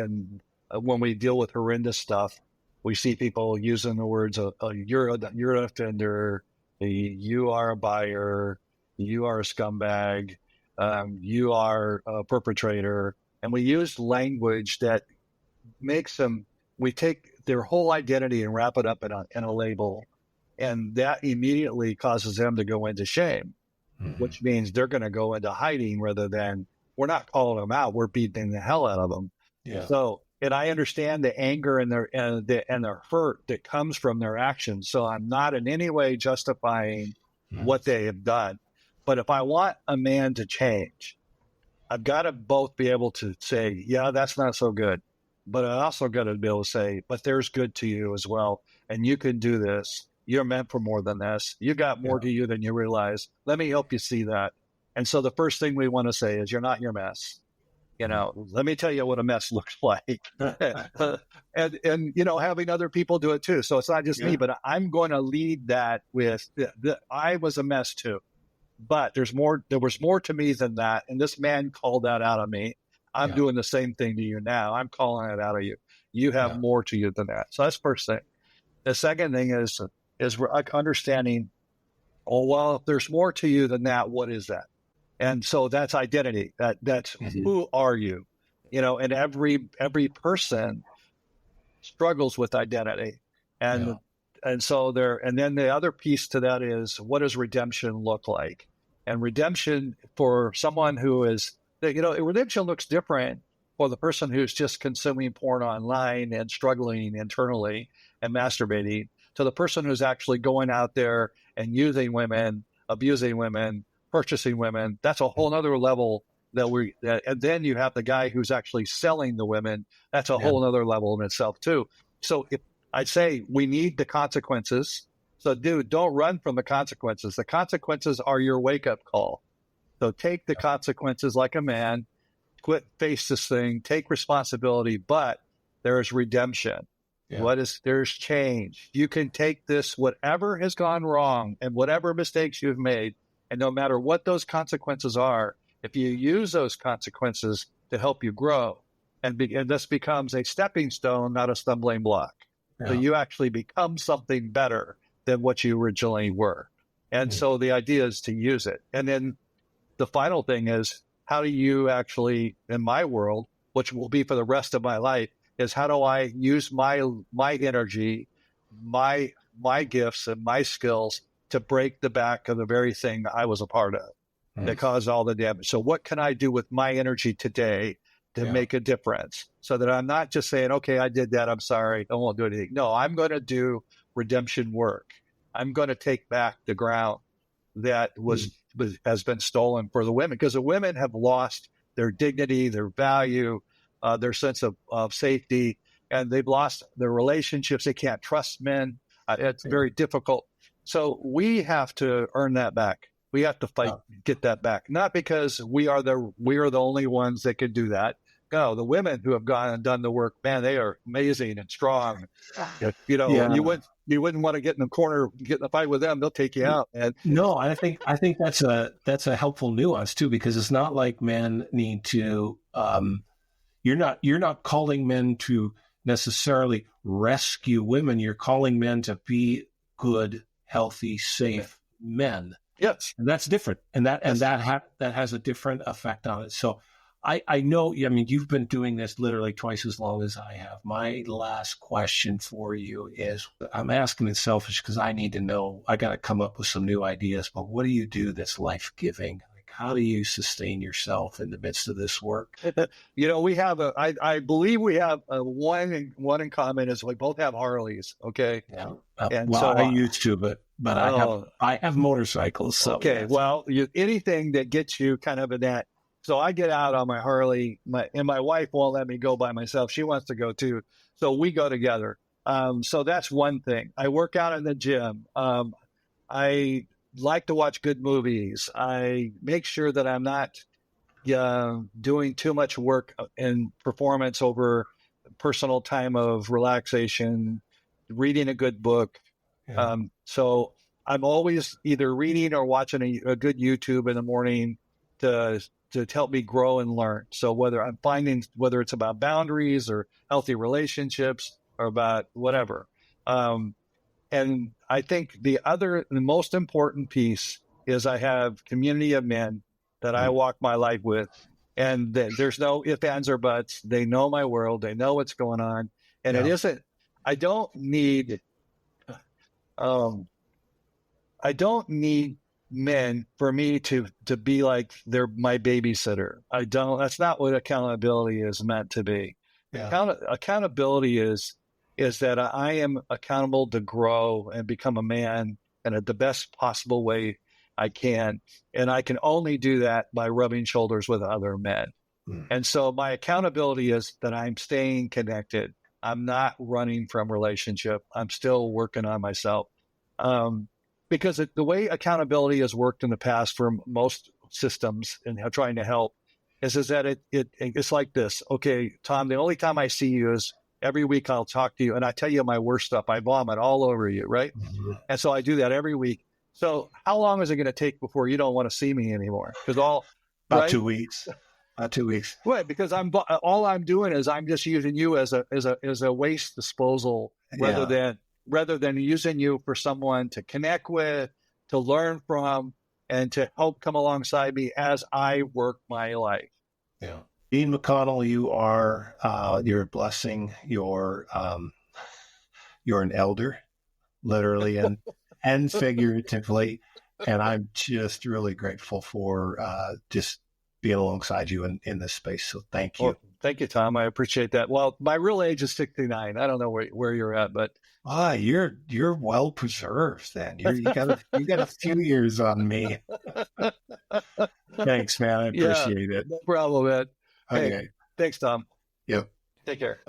when we deal with horrendous stuff, we see people using the words, you're an offender, you are a buyer, you are a scumbag, you are a perpetrator. And we use language that makes them, we take their whole identity and wrap it up in a label. And that immediately causes them to go into shame, which means they're going to go into hiding rather than, we're not calling them out, we're beating the hell out of them. Yeah. So, and I understand the anger and their hurt that comes from their actions. So I'm not in any way justifying what they have done. But if I want a man to change, I've got to both be able to say, yeah, that's not so good. but I also got to be able to say, but there's good to you as well. And you can do this. You're meant for more than this. You got more to you than you realize. Let me help you see that. And so the first thing we want to say is, you're not your mess. Let me tell you what a mess looks like. and having other people do it too. So it's not just me, but I'm going to lead that with, I was a mess too. But there was more to me than that. And this man called that out of me. I'm doing the same thing to you now. I'm calling it out of you. You have more to you than that. So that's the first thing. The second thing is understanding, if there's more to you than that, what is that? And so that's identity. That's who are you? And every person struggles with identity. And so and then the other piece to that is, what does redemption look like? And redemption for someone who is, redemption looks different for the person who's just consuming porn online and struggling internally and masturbating, to the person who's actually going out there and using women, abusing women, purchasing women. That's a whole other level and then you have the guy who's actually selling the women. That's a whole other level in itself too. So I'd say we need the consequences. So dude, don't run from the consequences. The consequences are your wake-up call. So take the consequences like a man, face this thing, take responsibility, but there's redemption. There's change. You can take this, whatever has gone wrong and whatever mistakes you've made, and no matter what those consequences are, if you use those consequences to help you grow, and this becomes a stepping stone, not a stumbling block. So you actually become something better than what you originally were. And so the idea is to use it. And then the final thing is, how do you actually, in my world, which will be for the rest of my life, is how do I use my energy, my gifts and my skills to break the back of the very thing I was a part of that caused all the damage. So what can I do with my energy today to make a difference, so that I'm not just saying, okay, I did that, I'm sorry, I won't do anything. No, I'm going to do redemption work. I'm going to take back the ground that has been stolen for the women, because the women have lost their dignity, their value, their sense of safety, and they've lost their relationships. They can't trust men. It's very difficult. So we have to earn that back. We have to fight, get that back. Not because we are the only ones that can do that. No, the women who have gone and done the work, man, they are amazing and strong. You wouldn't want to get in the corner, get in a fight with them. They'll take you out. And no, I think that's a helpful nuance too, because it's not like men need to. You're not calling men to necessarily rescue women. You're calling men to be good, healthy, safe men. Yes, and that's different, and that has a different effect on it. So I know. I mean, you've been doing this literally twice as long as I have. My last question for you is, I'm asking it selfish because I need to know. I got to come up with some new ideas. But what do you do that's life-giving? How do you sustain yourself in the midst of this work? We have I believe we have one in common is we both have Harleys. Okay. Yeah. I used to, but I have motorcycles. So okay. Yes. Well, anything that gets you kind of in that. So I get out on my Harley, and my wife won't let me go by myself. She wants to go too. So we go together. So that's one thing. I work out in the gym. I like to watch good movies. I make sure that I'm not doing too much work and performance over personal time of relaxation, reading a good book. Yeah. So I'm always either reading or watching a good YouTube in the morning to help me grow and learn. So whether it's about boundaries or healthy relationships or about whatever. And I think the most important piece is I have community of men that I walk my life with, and there's no ifs, ands, or buts. They know my world. They know what's going on. And it isn't, I don't need men for me to be like they're my babysitter. That's not what accountability is meant to be. Yeah. Accountability is that I am accountable to grow and become a man in the best possible way I can. And I can only do that by rubbing shoulders with other men. And so my accountability is that I'm staying connected. I'm not running from relationship. I'm still working on myself. Because the way accountability has worked in the past for most systems and trying to help is that it's like this. Okay, Tom, the only time I see you is every week I'll talk to you and I tell you my worst stuff. I vomit all over you, right? Mm-hmm. And so I do that every week. So how long is it going to take before you don't want to see me anymore? Because about right? 2 weeks. 2 weeks. Right, because all I'm doing is I'm just using you as a waste disposal rather than using you for someone to connect with, to learn from, and to help come alongside me as I work my life. Yeah. Dean McConnell, you're a blessing. You're an elder, literally and figuratively. And I'm just really grateful for just being alongside you in this space. So thank you. Well, thank you, Tom. I appreciate that. Well, my real age is 69. I don't know where you're at, but you're well preserved then. You got a few years on me. Thanks, man. I appreciate it. No problem, man. Okay. Hey, thanks, Tom. Yep. Take care.